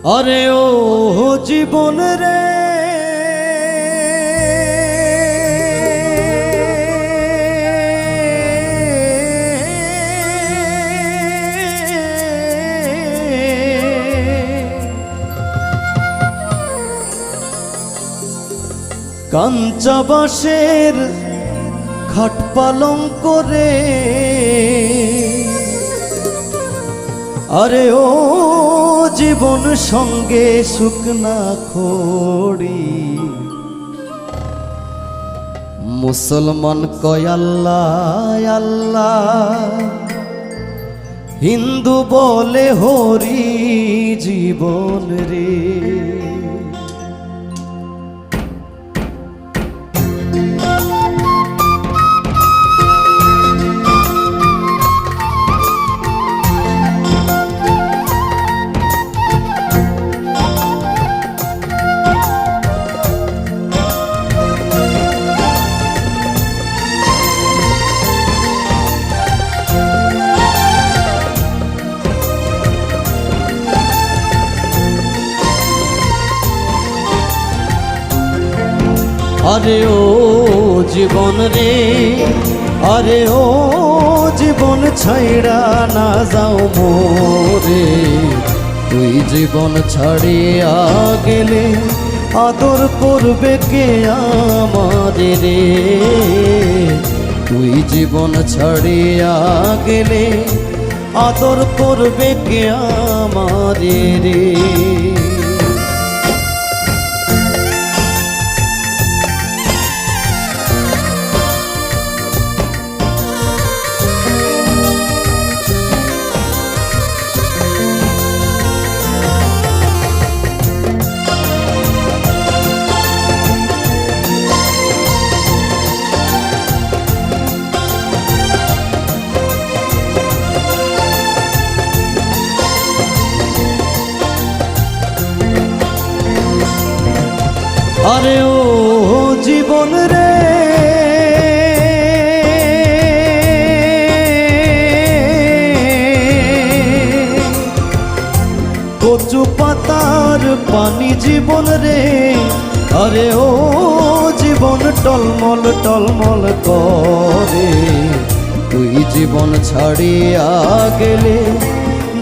আরে ও জীবন রে কাঞ্চা বাঁশের খাট পালঙ্ক রে, আরে ও জীবন সঙ্গে শুকনা খড়ি। মুসলমান কয় আল্লাহ আল্লাহ, হিন্দু বলে হরি জীবন রে। আরে ও জীবন রে, আরে ও জীবন ছাইড়া না যাও মোরে। তুই জীবন ছাড়িয়া গেলে আদর করবে কে আমারে রে। তুই জীবন ছাড়িয়া গেলে আদর করবে কে আমারে রে। আরে ও জীবন রে, কচু পাতার পানি জীবন রে। আরে ও জীবন টলমল টলমল করে। তুই জীবন ছাড়িয়া গেলে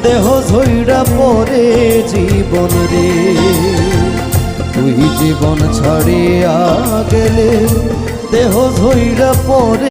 দেহ ঝইড়া পড়ে জীবন রে। তুই জীবন ছাড়িয়া গেলে দেহ ঝইড়া পড়ে।